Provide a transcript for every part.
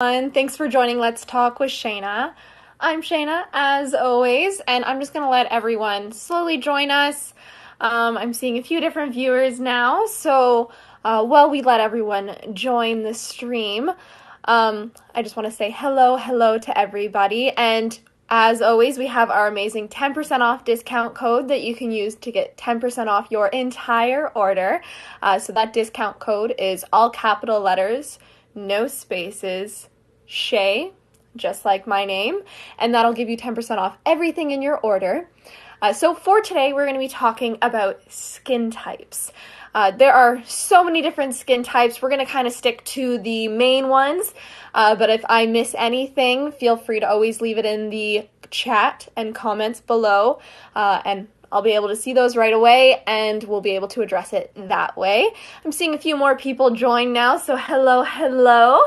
And thanks for joining Let's Talk with Shayna. I'm Shayna, as always, and I'm just going to let everyone slowly join us. I'm seeing a few different viewers now, so while we let everyone join the stream, I just want to say hello to everybody, and as always, we have our amazing 10% off discount code that you can use to get 10% off your entire order. So that discount code is all capital letters, no spaces, Shay, just like my name, and that'll give you 10% off everything in your order. So for today, we're going to be talking about skin types. There are so many different skin types. We're going to kind of stick to the main ones, but if I miss anything, feel free to always leave it in the chat and comments below, and I'll be able to see those right away, and we'll be able to address it that way. I'm seeing a few more people join now, so hello.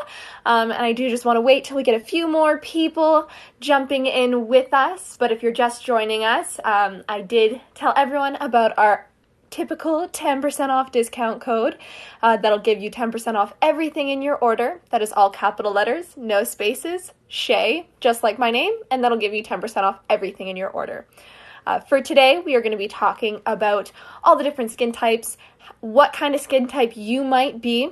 And I do just want to wait till we get a few more people jumping in with us. But if you're just joining us, I did tell everyone about our typical 10% off discount code that'll give you 10% off everything in your order. That is all capital letters, no spaces, Shay, just like my name, and that'll give you 10% off everything in your order. For today, we are going to be talking about all the different skin types, what kind of skin type you might be,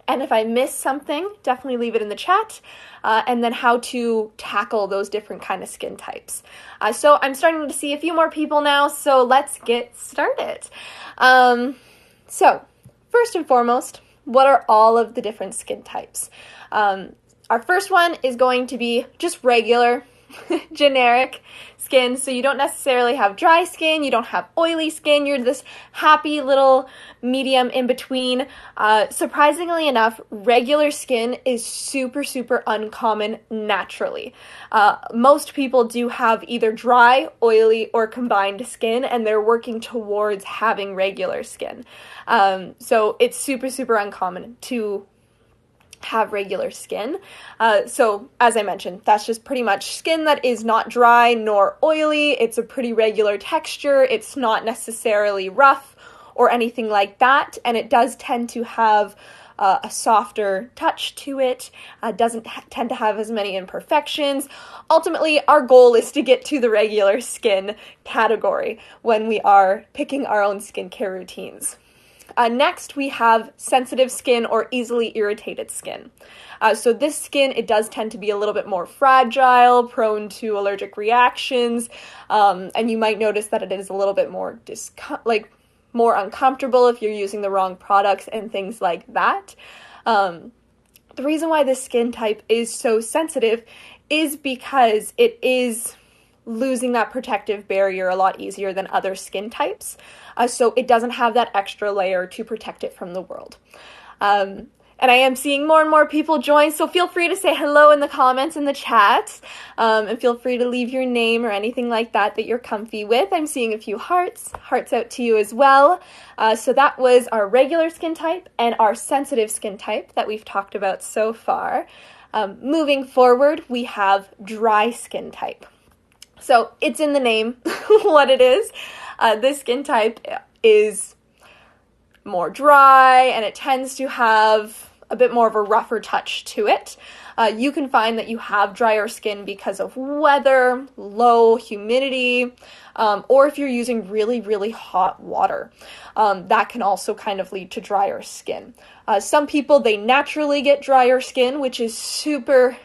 and if I miss something, definitely leave it in the chat, and then how to tackle those different kind of skin types. So I'm starting to see a few more people now, so let's get started. So first and foremost, what are all of the different skin types? Our first one is going to be just regular, generic skin. So you don't necessarily have dry skin, you don't have oily skin, you're this happy little medium in between. Surprisingly enough, regular skin is super uncommon naturally. Most people do have either dry, oily, or combined skin, and they're working towards having regular skin. So it's super uncommon to have regular skin. So as I mentioned, that's just pretty much skin that is not dry nor oily. It's a pretty regular texture. It's not necessarily rough or anything like that, and it does tend to have a softer touch to it. Doesn't tend to have as many imperfections. Ultimately, our goal is to get to the regular skin category when we are picking our own skincare routines. Next, we have sensitive skin or easily irritated skin. So this skin, it does tend to be a little bit more fragile, prone to allergic reactions, and you might notice that it is a little bit more more uncomfortable if you're using the wrong products and things like that. The reason why this skin type is so sensitive is because it is losing that protective barrier a lot easier than other skin types. So it doesn't have that extra layer to protect it from the world. And I am seeing more and more people join, so feel free to say hello in the comments in the chat, and feel free to leave your name or anything like that you're comfy with. I'm seeing a few hearts out to you as well. So that was our regular skin type and our sensitive skin type that we've talked about so far. Moving forward, we have dry skin type. So it's in the name what it is. This skin type is more dry, and it tends to have a bit more of a rougher touch to it. You can find that you have drier skin because of weather, low humidity, or if you're using really hot water. That can also kind of lead to drier skin. Some people, they naturally get drier skin, which is super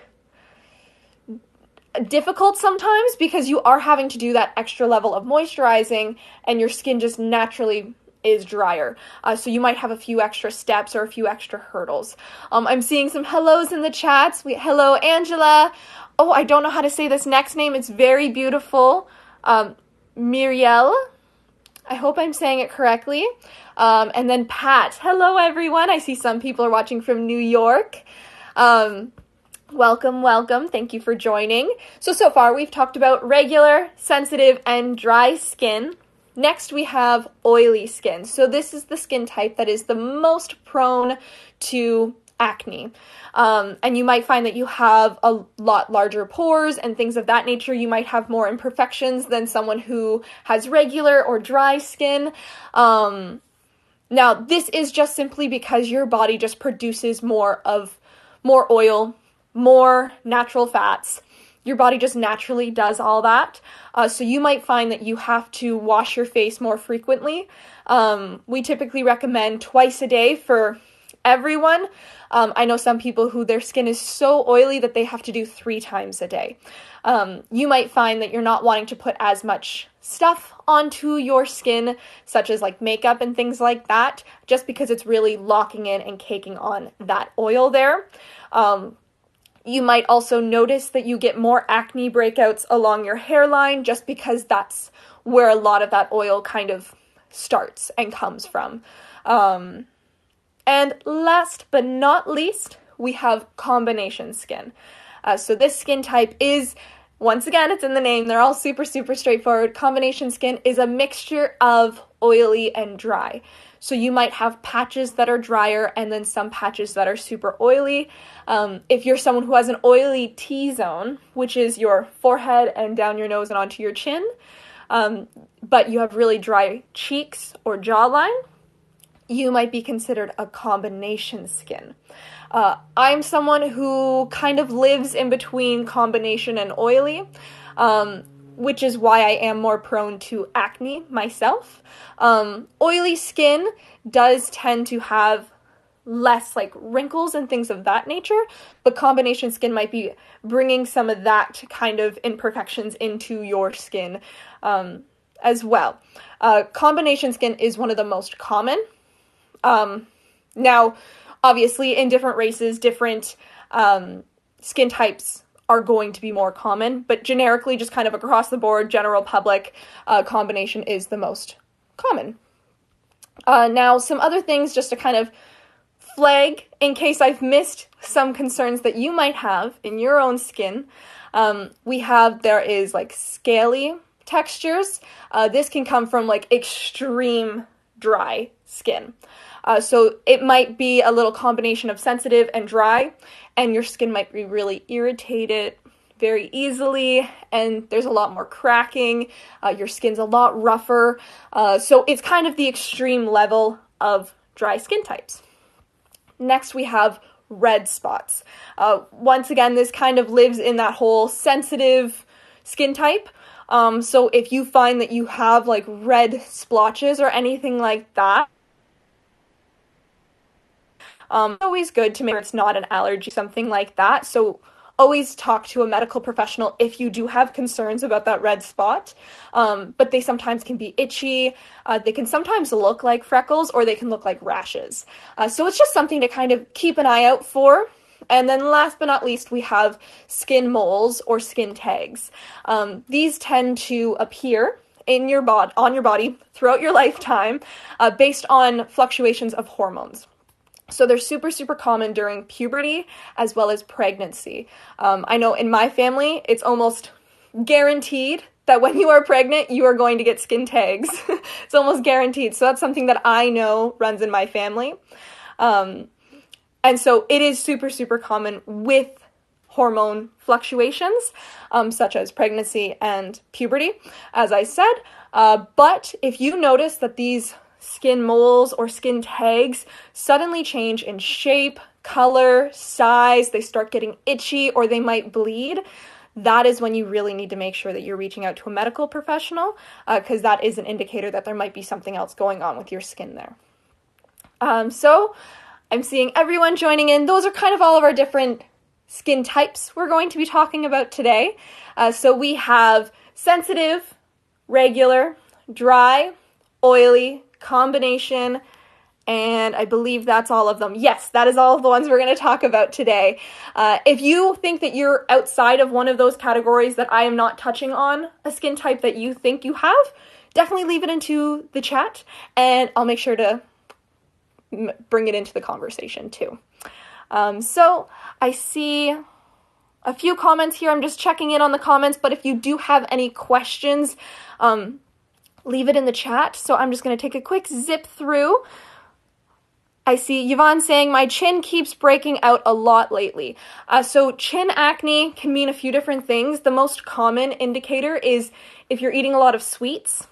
difficult sometimes because you are having to do that extra level of moisturizing and your skin just naturally is drier. So you might have a few extra steps or a few extra hurdles. I'm seeing some hellos in the chats. Hello, Angela. Oh, I don't know how to say this next name. It's very beautiful. Muriel. I hope I'm saying it correctly. And then Pat. Hello, everyone. I see some people are watching from New York. Welcome. Thank you for joining. So far we've talked about regular, sensitive, and dry skin. Next we have oily skin. So this is the skin type that is the most prone to acne. And you might find that you have a lot larger pores and things of that nature. You might have more imperfections than someone who has regular or dry skin. Now, this is just simply because your body just produces more oil more natural fats. Your body just naturally does all that. So you might find that you have to wash your face more frequently. We typically recommend twice a day for everyone. I know some people who their skin is so oily that they have to do 3 times a day. You might find that you're not wanting to put as much stuff onto your skin, such as like makeup and things like that, just because it's really locking in and caking on that oil there. You might also notice that you get more acne breakouts along your hairline just because that's where a lot of that oil kind of starts and comes from. And last but not least, we have combination skin. So this skin type is, once again, it's in the name, they're all super, super straightforward. Combination skin is a mixture of oily and dry. So you might have patches that are drier and then some patches that are super oily. If you're someone who has an oily T-zone, which is your forehead and down your nose and onto your chin, but you have really dry cheeks or jawline, you might be considered a combination skin. I'm someone who kind of lives in between combination and oily, which is why I am more prone to acne myself. Oily skin does tend to have less like wrinkles and things of that nature, but combination skin might be bringing some of that kind of imperfections into your skin as well. Combination skin is one of the most common. Now, obviously, in different races, different skin types are going to be more common, but generically, just kind of across the board, general public, combination is the most common. Now, some other things just to kind of flag in case I've missed some concerns that you might have in your own skin. There is like scaly textures. This can come from like extreme dry skin. So it might be a little combination of sensitive and dry, and your skin might be really irritated very easily, and there's a lot more cracking. Your skin's a lot rougher. So it's kind of the extreme level of dry skin types. Next, we have red spots. Once again, this kind of lives in that whole sensitive skin type. So if you find that you have like red splotches or anything like that, it's always good to make sure it's not an allergy, something like that. So always talk to a medical professional if you do have concerns about that red spot. But they sometimes can be itchy. They can sometimes look like freckles or they can look like rashes. So it's just something to kind of keep an eye out for. And then last but not least, we have skin moles or skin tags. These tend to appear on your body throughout your lifetime based on fluctuations of hormones. So they're super, super common during puberty as well as pregnancy. I know in my family, it's almost guaranteed that when you are pregnant, you are going to get skin tags. It's almost guaranteed. So that's something that I know runs in my family. And so it is super, super common with hormone fluctuations, such as pregnancy and puberty, as I said. But if you notice that these skin moles or skin tags suddenly change in shape, color, size, they start getting itchy, or they might bleed, that is when you really need to make sure that you're reaching out to a medical professional, because that is an indicator that there might be something else going on with your skin there. So I'm seeing everyone joining in. Those are kind of all of our different skin types we're going to be talking about today. So we have sensitive, regular, dry, oily, combination, and I believe that's all of them. Yes, that is all of the ones we're going to talk about today. If you think that you're outside of one of those categories that I am not touching on, a skin type that you think you have, definitely leave it into the chat, and I'll make sure to bring it into the conversation too. So I see a few comments here. I'm just checking in on the comments, but if you do have any questions, leave it in the chat. So I'm just going to take a quick zip through. I see Yvonne saying, my chin keeps breaking out a lot lately. So chin acne can mean a few different things. The most common indicator is if you're eating a lot of sweets.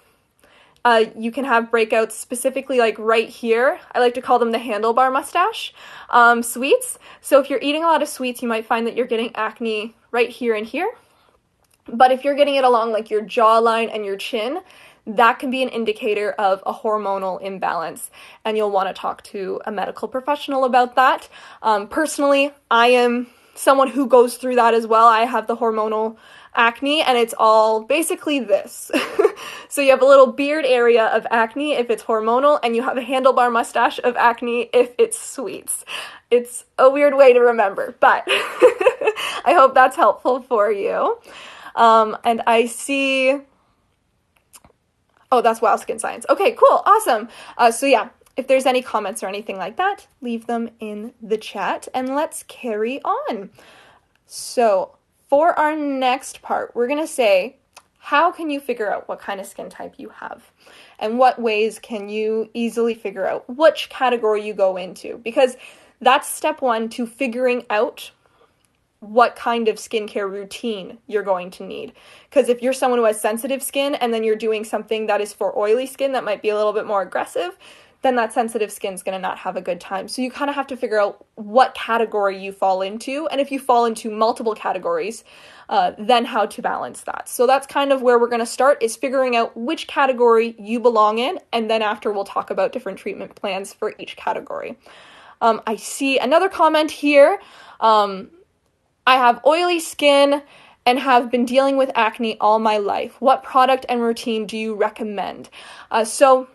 You can have breakouts specifically like right here. I like to call them the handlebar mustache sweets. So if you're eating a lot of sweets, you might find that you're getting acne right here and here. But if you're getting it along like your jawline and your chin, that can be an indicator of a hormonal imbalance, and you'll want to talk to a medical professional about that. Personally, I am someone who goes through that as well. I have the hormonal acne, and it's all basically this. So you have a little beard area of acne if it's hormonal, and you have a handlebar mustache of acne if it's sweets. It's a weird way to remember, but I hope that's helpful for you. And I see, oh, that's Wow Skin Science. Okay, cool, awesome. So yeah, if there's any comments or anything like that, leave them in the chat, and let's carry on. So for our next part, we're gonna say, how can you figure out what kind of skin type you have? And what ways can you easily figure out which category you go into? Because that's step one to figuring out what kind of skincare routine you're going to need. Because if you're someone who has sensitive skin and then you're doing something that is for oily skin that might be a little bit more aggressive, then that sensitive skin's going to not have a good time. So you kind of have to figure out what category you fall into, and if you fall into multiple categories, then how to balance that. So that's kind of where we're going to start, is figuring out which category you belong in, and then after we'll talk about different treatment plans for each category. I see another comment here. I have oily skin and have been dealing with acne all my life. What product and routine do you recommend? So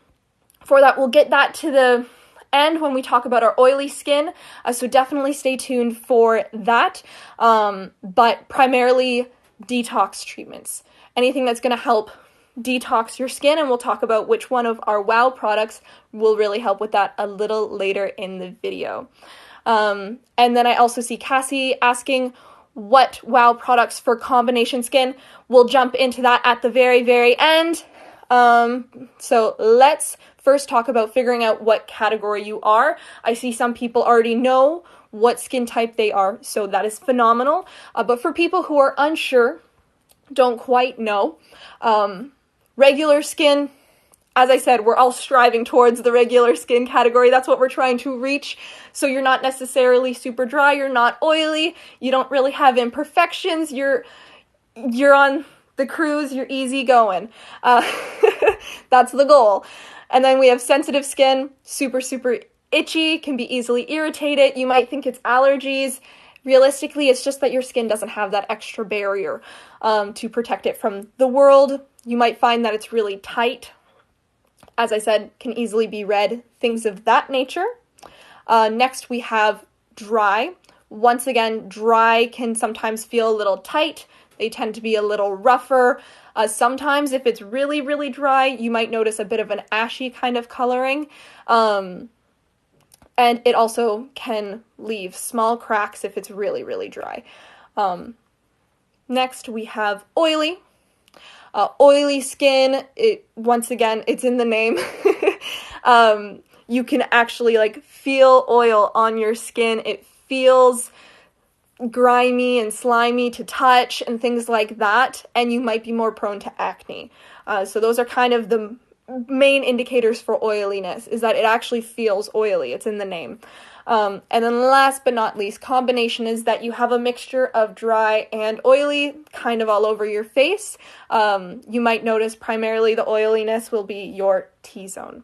for that, we'll get that to the end when we talk about our oily skin, so definitely stay tuned for that, but primarily detox treatments. Anything that's going to help detox your skin, and we'll talk about which one of our WOW products will really help with that a little later in the video. And then I also see Cassie asking what WOW products for combination skin. We'll jump into that at the very, very end. So let's first talk about figuring out what category you are. I see some people already know what skin type they are, so that is phenomenal. But for people who are unsure, don't quite know, regular skin, as I said, we're all striving towards the regular skin category. That's what we're trying to reach. So you're not necessarily super dry, you're not oily, you don't really have imperfections, you're on the cruise, you're easy going. That's the goal. And then we have sensitive skin, super, super itchy, can be easily irritated. You might think it's allergies. Realistically, it's just that your skin doesn't have that extra barrier to protect it from the world. You might find that it's really tight. As I said, can easily be red, things of that nature. Next, we have dry. Once again, dry can sometimes feel a little tight. They tend to be a little rougher. Sometimes if it's really, really dry, you might notice a bit of an ashy kind of coloring. And it also can leave small cracks if it's really, really dry. Next, we have oily. Oily skin, once again, it's in the name. You can actually feel oil on your skin. It feels grimy and slimy to touch and things like that, and you might be more prone to acne. So those are kind of the main indicators for oiliness, is that it actually feels oily. It's in the name. And then last but not least, combination is that you have a mixture of dry and oily kind of all over your face. You might notice primarily the oiliness will be your T-zone.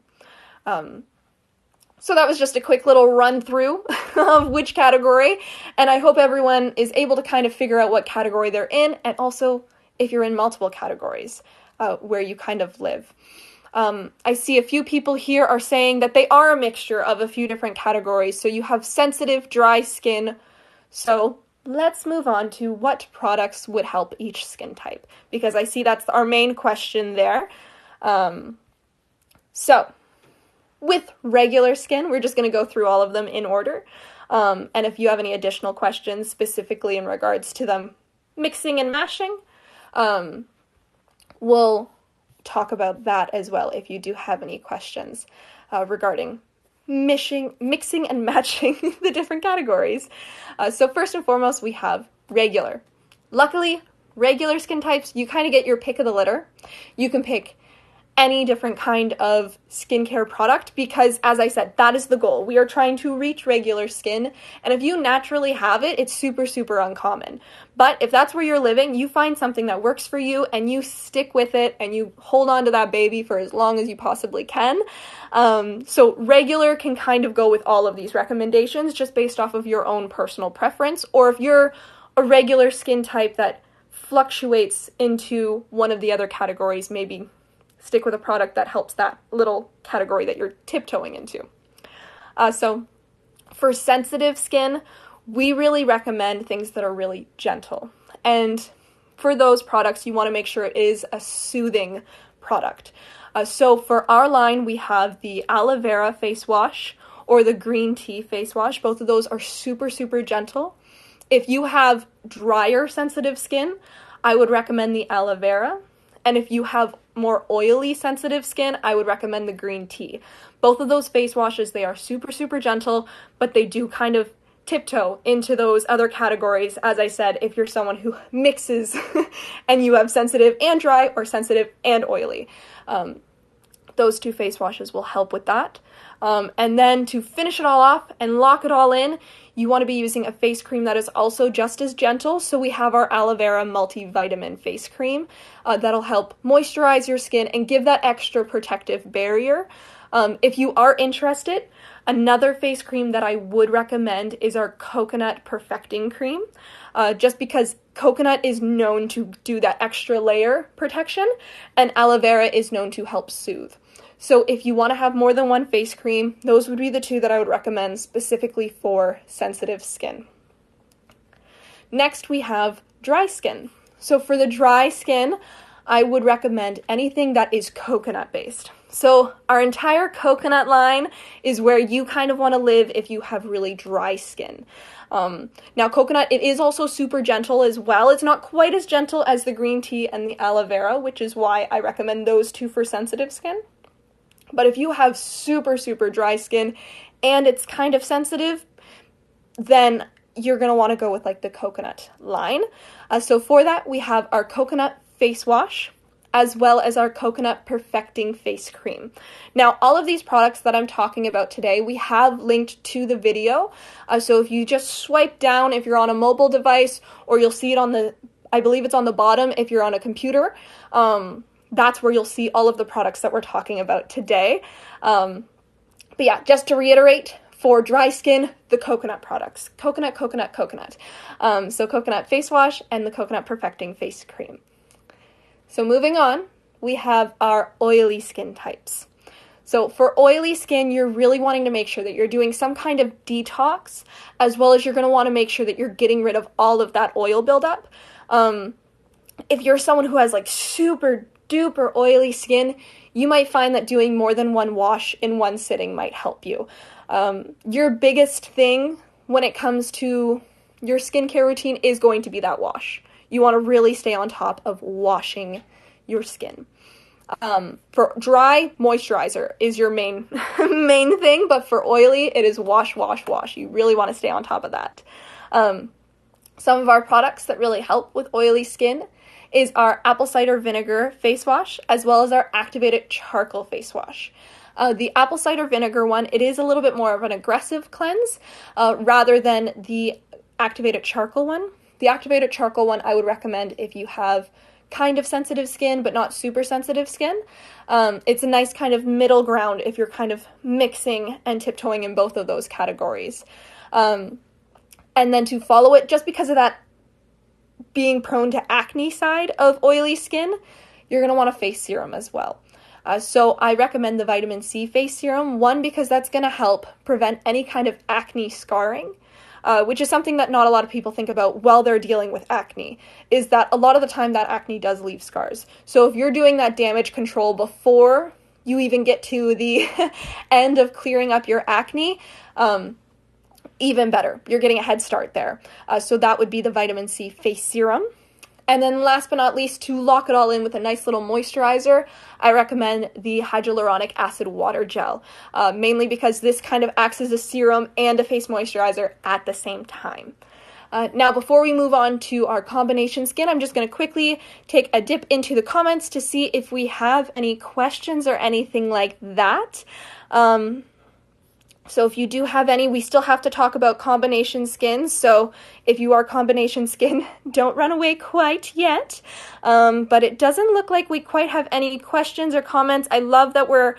So that was just a quick little run through of which category, and I hope everyone is able to kind of figure out what category they're in, and also if you're in multiple categories, where you kind of live. I see a few people here are saying that they are a mixture of a few different categories. So you have sensitive, dry skin. So let's move on to what products would help each skin type, because I see that's our main question there. So with regular skin, we're just going to go through all of them in order. And if you have any additional questions specifically in regards to them mixing and mashing, we'll talk about that as well if you do have any questions regarding mixing and matching the different categories. So first and foremost, we have regular. Luckily, regular skin types, you kind of get your pick of the litter. You can pick any different kind of skincare product because, as I said, that is the goal. We are trying to reach regular skin, and if you naturally have it, it's super, super uncommon. But if that's where you're living, you find something that works for you and you stick with it and you hold on to that baby for as long as you possibly can. So regular can kind of go with all of these recommendations just based off of your own personal preference, or if you're a regular skin type that fluctuates into one of the other categories, maybe stick with a product that helps that little category that you're tiptoeing into. So for sensitive skin, we really recommend things that are really gentle. And for those products, you want to make sure it is a soothing product. So for our line, we have the aloe vera face wash or the green tea face wash. Both of those are super, super gentle. If you have drier sensitive skin, I would recommend the aloe vera. And if you have more oily sensitive skin, I would recommend the green tea. Both of those face washes, they are super, super gentle, but they do kind of tiptoe into those other categories. As I said, if you're someone who mixes and you have sensitive and dry or sensitive and oily, those two face washes will help with that. And then to finish it all off and lock it all in, you want to be using a face cream that is also just as gentle. So we have our aloe vera multivitamin face cream that'll help moisturize your skin and give that extra protective barrier. If you are interested, another face cream that I would recommend is our coconut perfecting cream, just because coconut is known to do that extra layer protection and aloe vera is known to help soothe. So if you want to have more than one face cream, those would be the two that I would recommend specifically for sensitive skin. Next, we have dry skin. So for the dry skin, I would recommend anything that is coconut based. So our entire coconut line is where you kind of want to live if you have really dry skin. Now coconut, it is also super gentle as well. It's not quite as gentle as the green tea and the aloe vera, which is why I recommend those two for sensitive skin. But if you have super, super dry skin and it's kind of sensitive, then you're going to want to go with like the coconut line. So for that, we have our coconut face wash as well as our coconut perfecting face cream. Now, all of these products that I'm talking about today, we have linked to the video. So if you just swipe down, if you're on a mobile device, or you'll see it on the, I believe it's on the bottom if you're on a computer, that's where you'll see all of the products that we're talking about today. But yeah, just to reiterate, for dry skin, the coconut products. Coconut. So coconut face wash and the coconut perfecting face cream. So moving on, we have our oily skin types. So for oily skin, you're really wanting to make sure that you're doing some kind of detox, as well as you're going to want to make sure that you're getting rid of all of that oil buildup. If you're someone who has like super duper oily skin, you might find that doing more than one wash in one sitting might help you. Your biggest thing when it comes to your skincare routine is going to be that wash. You want to really stay on top of washing your skin. For dry, moisturizer is your main thing, but for oily, it is wash. You really want to stay on top of that. Some of our products that really help with oily skin is our apple cider vinegar face wash, as well as our activated charcoal face wash. The apple cider vinegar one, it is a little bit more of an aggressive cleanse, rather than the activated charcoal one. The activated charcoal one I would recommend if you have kind of sensitive skin, but not super sensitive skin. It's a nice kind of middle ground if you're kind of mixing and tiptoeing in both of those categories. And then to follow it, just because of that being prone to acne side of oily skin, you're going to want a face serum as well. So I recommend the vitamin C face serum, one, because that's going to help prevent any kind of acne scarring, which is something that not a lot of people think about while they're dealing with acne, is that a lot of the time that acne does leave scars. So if you're doing that damage control before you even get to the end of clearing up your acne, even better. You're getting a head start there. So that would be the vitamin C face serum. And then last but not least, to lock it all in with a nice little moisturizer, I recommend the hyaluronic acid water gel, mainly because this kind of acts as a serum and a face moisturizer at the same time. Now, before we move on to our combination skin, I'm just going to quickly take a dip into the comments to see if we have any questions or anything like that. So if you do have any, we still have to talk about combination skin. So if you are combination skin, don't run away quite yet. But it doesn't look like we quite have any questions or comments. I love that we're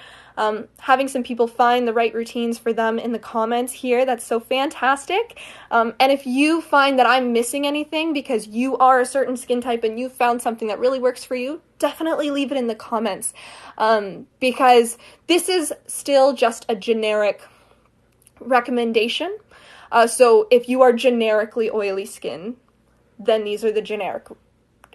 having some people find the right routines for them in the comments here. That's so fantastic. And if you find that I'm missing anything because you are a certain skin type and you found something that really works for you, definitely leave it in the comments. Because this is still just a generic recommendation. So if you are generically oily skin, then these are the generic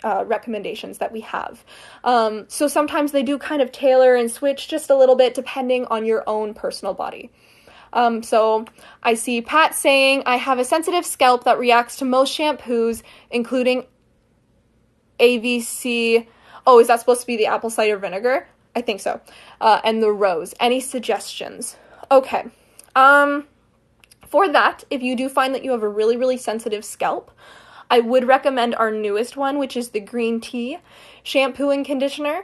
recommendations that we have. So sometimes they do kind of tailor and switch just a little bit depending on your own personal body. So I see Pat saying, I have a sensitive scalp that reacts to most shampoos, including AVC. Oh, is that supposed to be the apple cider vinegar? I think so. And the rose. Any suggestions? Okay. For that, if you do find that you have a really, really sensitive scalp, I would recommend our newest one, which is the green tea shampoo and conditioner,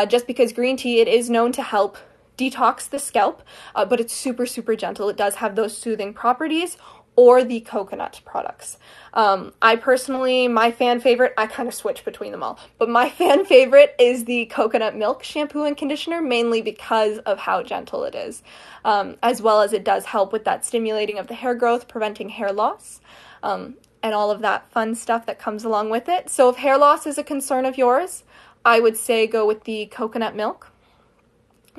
just because green tea, it is known to help detox the scalp, but it's super, super gentle. It does have those soothing properties, or the coconut products. I personally, my fan favorite, I kind of switch between them all, but my fan favorite is the coconut milk shampoo and conditioner, mainly because of how gentle it is, as well as it does help with that stimulating of the hair growth, preventing hair loss, and all of that fun stuff that comes along with it. So if hair loss is a concern of yours, I would say go with the coconut milk.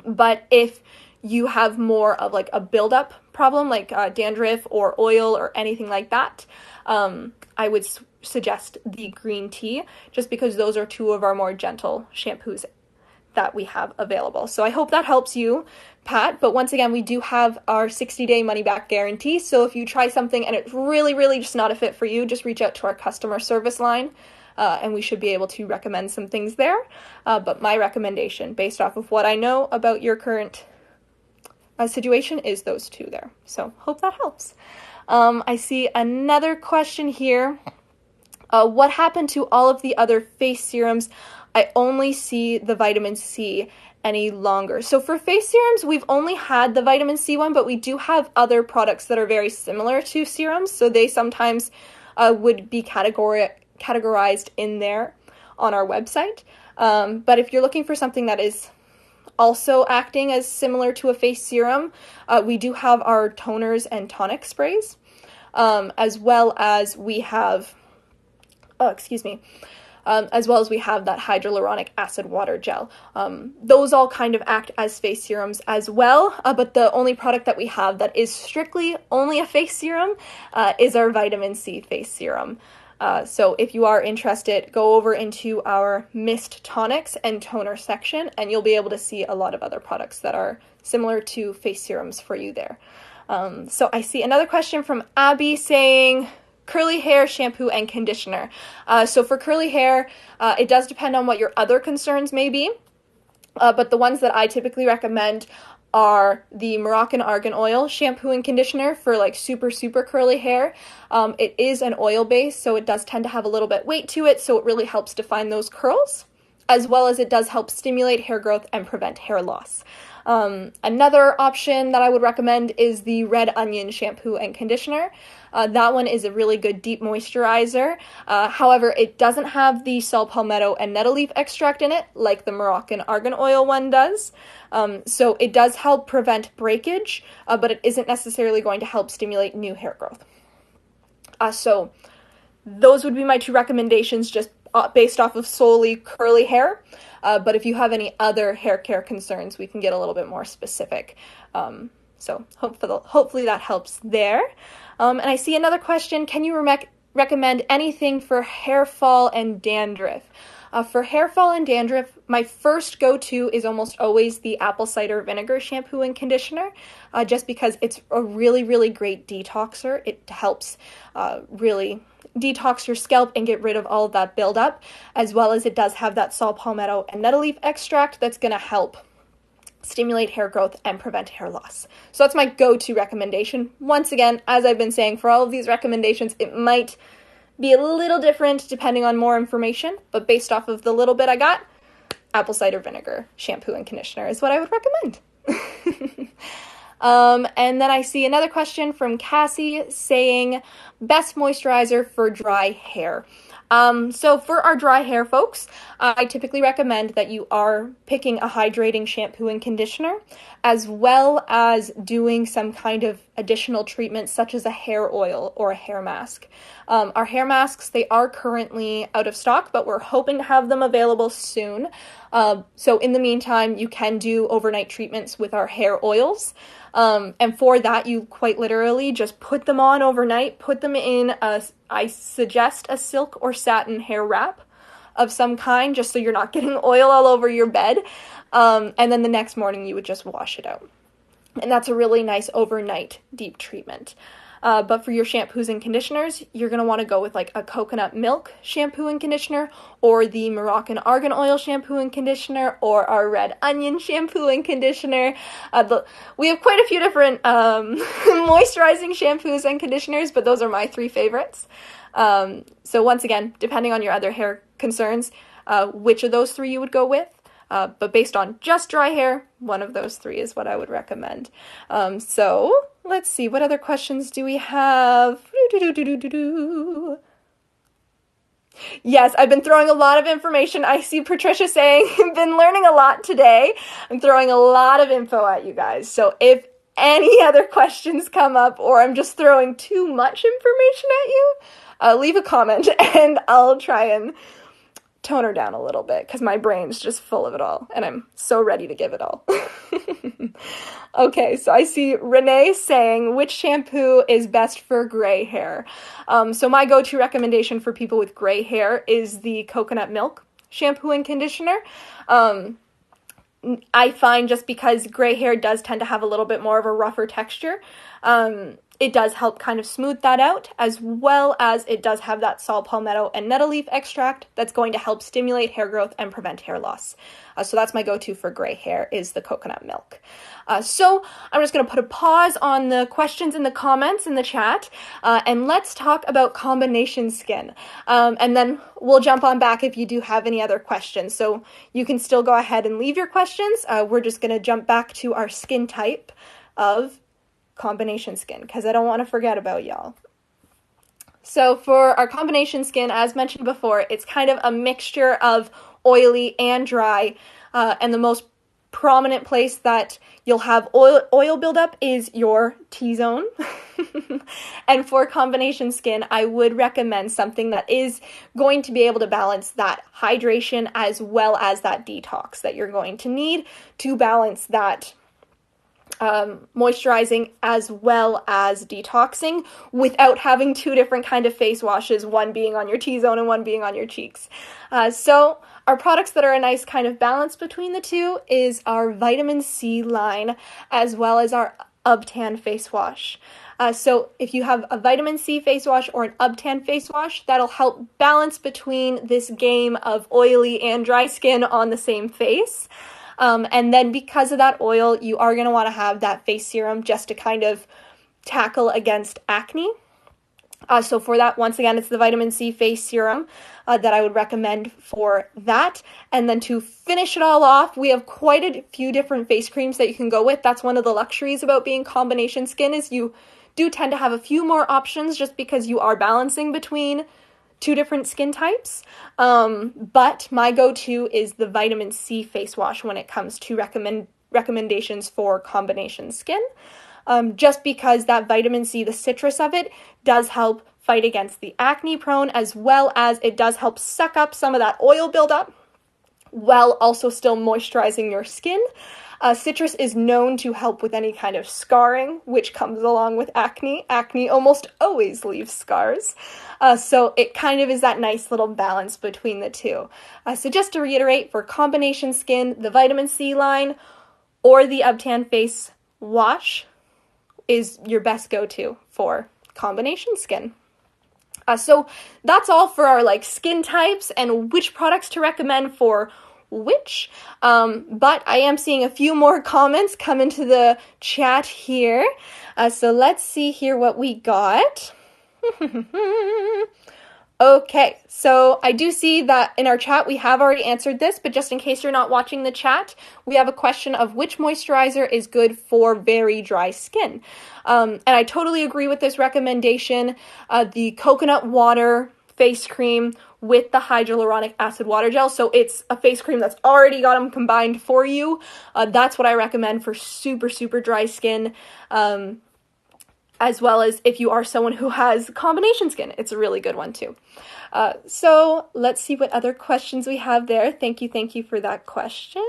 But if you have more of like a buildup problem, like dandruff or oil or anything like that, I would suggest the green tea, just because those are two of our more gentle shampoos that we have available. So I hope that helps you, Pat. But once again, we do have our 60-day money-back guarantee. So if you try something and it's really, really just not a fit for you, just reach out to our customer service line, and we should be able to recommend some things there. But my recommendation, based off of what I know about your current situation, is those two there. So hope that helps. I see another question here. What happened to all of the other face serums? I only see the vitamin C any longer. So for face serums, we've only had the vitamin C one, but we do have other products that are very similar to serums. So they sometimes would be categorized in there on our website. But if you're looking for something that is also acting as similar to a face serum, we do have our toners and tonic sprays, as well as we have, as well as we have that hyaluronic acid water gel. Those all kind of act as face serums as well, but the only product that we have that is strictly only a face serum is our vitamin C face serum. So if you are interested, go over into our mist tonics and toner section, and you'll be able to see a lot of other products that are similar to face serums for you there. So I see another question from Abby saying, curly hair shampoo and conditioner. So for curly hair, it does depend on what your other concerns may be, but the ones that I typically recommend are the Moroccan Argan Oil shampoo and conditioner for like super, super curly hair. It is an oil base, so it does tend to have a little bit weight to it, so it really helps define those curls, as well as it does help stimulate hair growth and prevent hair loss. Another option that I would recommend is the Red Onion shampoo and conditioner. That one is a really good deep moisturizer. However, it doesn't have the saw palmetto and nettle leaf extract in it like the Moroccan Argan Oil one does. So it does help prevent breakage, but it isn't necessarily going to help stimulate new hair growth. So those would be my two recommendations, just based off of solely curly hair. But if you have any other hair care concerns, we can get a little bit more specific. So hopefully that helps there. And I see another question. Can you recommend anything for hair fall and dandruff? For hair fall and dandruff, my first go-to is almost always the apple cider vinegar shampoo and conditioner, just because it's a really, really great detoxer. It helps really detox your scalp and get rid of all of that buildup, as well as it does have that saw palmetto and nettle leaf extract that's going to help stimulate hair growth and prevent hair loss. So that's my go-to recommendation. Once again, as I've been saying, for all of these recommendations, it might be a little different depending on more information, but based off of the little bit I got, apple cider vinegar shampoo and conditioner is what I would recommend. And then I see another question from Cassie saying, best moisturizer for dry hair. So for our dry hair folks, I typically recommend that you are picking a hydrating shampoo and conditioner, as well as doing some kind of additional treatment such as a hair oil or a hair mask. Our hair masks, they are currently out of stock, but we're hoping to have them available soon. So in the meantime, you can do overnight treatments with our hair oils. And for that, you quite literally just put them on overnight, put them in I suggest a silk or satin hair wrap of some kind, just so you're not getting oil all over your bed. And then the next morning you would just wash it out. And that's a really nice overnight deep treatment. But for your shampoos and conditioners, you're going to want to go with like a coconut milk shampoo and conditioner, or the Moroccan argan oil shampoo and conditioner, or our red onion shampoo and conditioner. We have quite a few different moisturizing shampoos and conditioners, but those are my three favorites. So once again, depending on your other hair concerns, which of those three you would go with. But based on just dry hair, one of those three is what I would recommend. So let's see, what other questions do we have? Yes, I've been throwing a lot of information. I see Patricia saying, I've been learning a lot today. I'm throwing a lot of info at you guys. So if any other questions come up, or I'm just throwing too much information at you, leave a comment and I'll try and tone her down a little bit, because my brain's just full of it all and I'm so ready to give it all. Okay, so I see Renee saying, which shampoo is best for gray hair? So my go-to recommendation for people with gray hair is the coconut milk shampoo and conditioner. I find, just because gray hair does tend to have a little bit more of a rougher texture, it does help kind of smooth that out, as well as it does have that saw palmetto and nettle leaf extract that's going to help stimulate hair growth and prevent hair loss. So that's my go-to for gray hair, is the coconut milk. So I'm just going to put a pause on the questions in the comments in the chat, and let's talk about combination skin. And then we'll jump on back if you do have any other questions. So you can still go ahead and leave your questions. We're just going to jump back to our skin type of combination skin, because I don't want to forget about y'all. So for our combination skin, as mentioned before, it's kind of a mixture of oily and dry, and the most prominent place that you'll have oil buildup is your T-zone. And for combination skin, I would recommend something that is going to be able to balance that hydration as well as that detox that you're going to need to balance that moisturizing as well as detoxing, without having two different kind of face washes, one being on your T-zone and one being on your cheeks. So our products that are a nice kind of balance between the two is our vitamin C line, as well as our UbTan face wash. So if you have a vitamin C face wash or an UbTan face wash, that'll help balance between this game of oily and dry skin on the same face. And then because of that oil, you are going to want to have that face serum just to kind of tackle against acne. So for that, once again, it's the vitamin C face serum that I would recommend for that. And then to finish it all off, we have quite a few different face creams that you can go with. That's one of the luxuries about being combination skin, is you do tend to have a few more options just because you are balancing between two different skin types. But my go-to is the vitamin C face wash when it comes to recommendations for combination skin. Just because that vitamin C, the citrus of it, does help fight against the acne prone, as well as it does help suck up some of that oil buildup while also still moisturizing your skin. Citrus is known to help with any kind of scarring, which comes along with acne. Acne almost always leaves scars. So it kind of is that nice little balance between the two. So just to reiterate, for combination skin, the vitamin C line or the UbTan face wash is your best go-to for combination skin. So that's all for our skin types and which products to recommend for which. But I am seeing a few more comments come into the chat here. So let's see here what we got. Okay, so I do see that in our chat we have already answered this, but just in case you're not watching the chat, we have a question of which moisturizer is good for very dry skin. And I totally agree with this recommendation. The coconut water face cream with the hyaluronic acid water gel, so it's a face cream that's already got them combined for you. That's what I recommend for super, super dry skin. As well as if you are someone who has combination skin, it's a really good one too. So let's see what other questions we have there. Thank you for that question.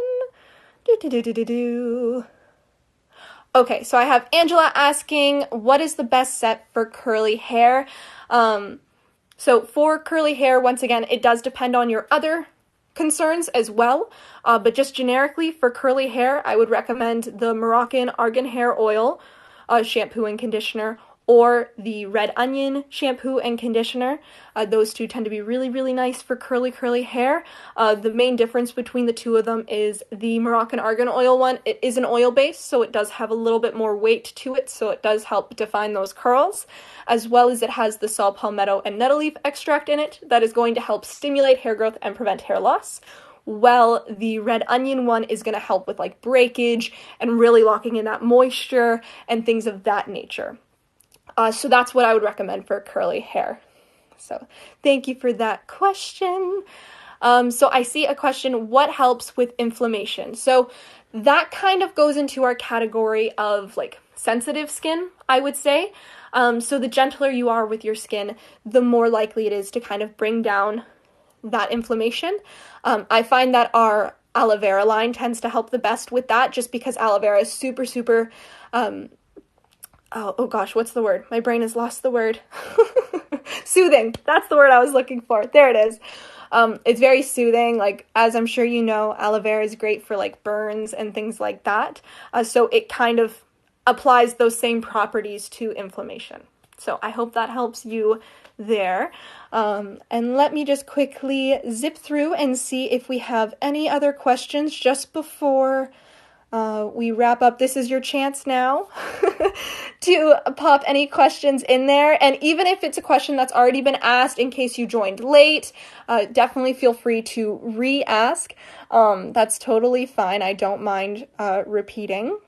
Okay, so I have Angela asking, what is the best set for curly hair? So for curly hair, once again, it does depend on your other concerns as well, but just generically for curly hair, I would recommend the Moroccan Argan Hair Oil shampoo and conditioner, or the Red Onion shampoo and conditioner. Those two tend to be really, really nice for curly hair. The main difference between the two of them is the Moroccan Argan Oil one. It is an oil base, so it does have a little bit more weight to it, so it does help define those curls, as well as it has the saw palmetto and nettle leaf extract in it that is going to help stimulate hair growth and prevent hair loss. Well, the Red Onion one is going to help with like breakage and really locking in that moisture and things of that nature. So that's what I would recommend for curly hair. So thank you for that question. So I see a question, what helps with inflammation? So that kind of goes into our category of like sensitive skin, I would say. So the gentler you are with your skin, the more likely it is to kind of bring down that inflammation. I find that our aloe vera line tends to help the best with that, just because aloe vera is super, super, oh gosh, what's the word? My brain has lost the word. Soothing. That's the word I was looking for. There it is. It's very soothing. Like, as I'm sure you know, aloe vera is great for like burns and things like that. So it kind of applies those same properties to inflammation. So I hope that helps you there. And let me just quickly zip through and see if we have any other questions just before we wrap up. This is your chance now to pop any questions in there. And even if it's a question that's already been asked in case you joined late, definitely feel free to re-ask. That's totally fine. I don't mind repeating.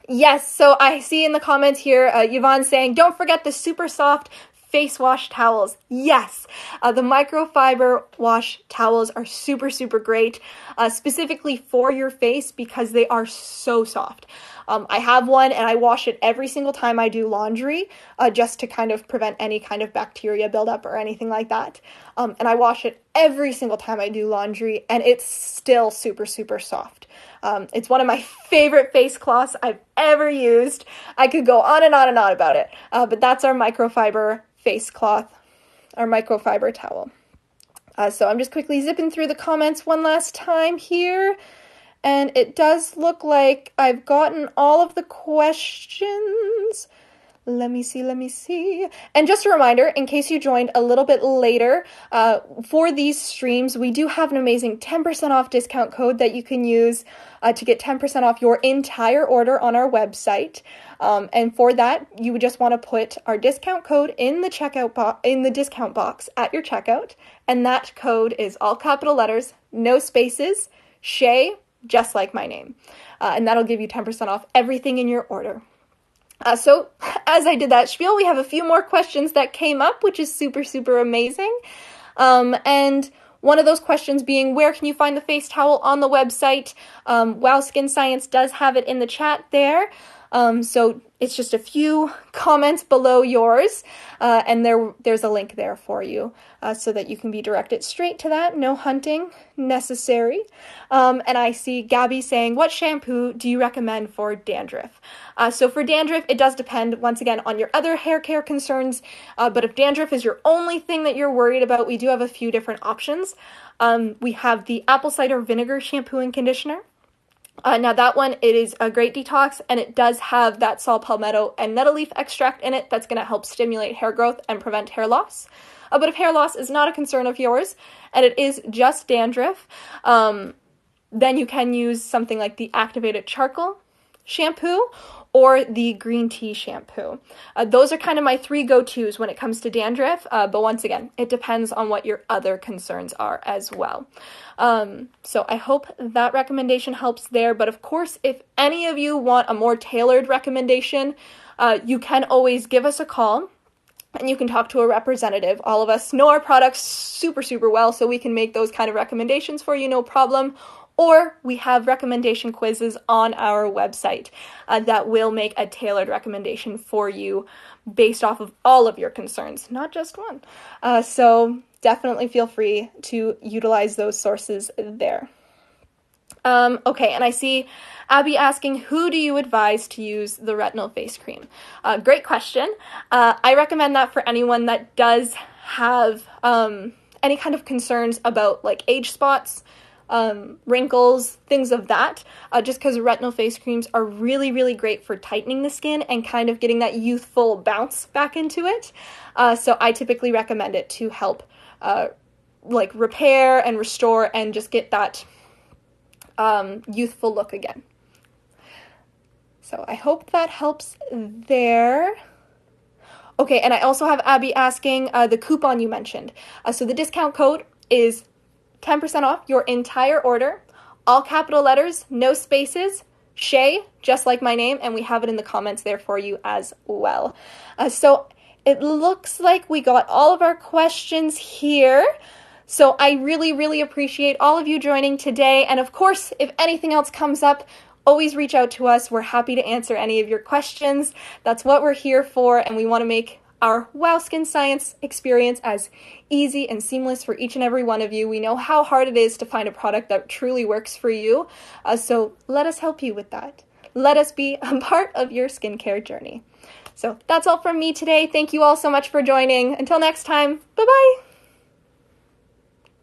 Yes, so I see in the comments here, Yvonne saying, don't forget the super soft face wash towels. Yes, the microfiber wash towels are super, super great, specifically for your face because they are so soft. I have one and I wash it every single time I do laundry, just to kind of prevent any kind of bacteria buildup or anything like that. And I wash it every single time I do laundry, and it's still super, super soft. It's one of my favorite face cloths I've ever used. I could go on and on and on about it, but that's our microfiber face cloth, our microfiber towel. So I'm just quickly zipping through the comments one last time here, and it does look like I've gotten all of the questions. Let me see. And just a reminder, in case you joined a little bit later, for these streams, we do have an amazing 10% off discount code that you can use to get 10% off your entire order on our website. And for that, you would just want to put our discount code in the discount box at your checkout. And that code is all capital letters, no spaces, Shay, just like my name. And that'll give you 10% off everything in your order. So as I did that spiel, we have a few more questions that came up, which is super, super amazing. And one of those questions being, where can you find the face towel on the website? Wow Skin Science does have it in the chat there. So it's just a few comments below yours, and there's a link there for you, so that you can be directed straight to that. No hunting necessary. And I see Gabby saying, what shampoo do you recommend for dandruff? So for dandruff, it does depend, once again, on your other hair care concerns, but if dandruff is your only thing that you're worried about, we do have a few different options. We have the apple cider vinegar shampoo and conditioner. Now that one, it is a great detox, and it does have that saw palmetto and nettle leaf extract in it that's going to help stimulate hair growth and prevent hair loss. But if hair loss is not a concern of yours, and it is just dandruff, then you can use something like the activated charcoal shampoo, or the green tea shampoo. Those are kind of my 3 go-tos when it comes to dandruff, but once again, it depends on what your other concerns are as well. So I hope that recommendation helps there, but of course, if any of you want a more tailored recommendation, you can always give us a call and you can talk to a representative. All of us know our products super, super well, so we can make those kind of recommendations for you, no problem. Or we have recommendation quizzes on our website that will make a tailored recommendation for you based off of all of your concerns, not just one. So definitely feel free to utilize those sources there. Okay, and I see Abby asking, who do you advise to use the retinol face cream? Great question. I recommend that for anyone that does have any kind of concerns about like age spots, wrinkles, things of that, just because retinol face creams are really, really great for tightening the skin and kind of getting that youthful bounce back into it. So I typically recommend it to help like repair and restore and just get that youthful look again. So I hope that helps there. Okay, and I also have Abby asking the coupon you mentioned. So the discount code is 10% off your entire order, all capital letters, no spaces, Shay, just like my name, and we have it in the comments there for you as well. So it looks like we got all of our questions here. So I really, really appreciate all of you joining today. And of course, if anything else comes up, always reach out to us. We're happy to answer any of your questions. That's what we're here for. And we want to make our Wow Skin Science experience as easy and seamless for each and every one of you. We know how hard it is to find a product that truly works for you. So let us help you with that. Let us be a part of your skincare journey. So that's all from me today. Thank you all so much for joining. Until next time, bye-bye.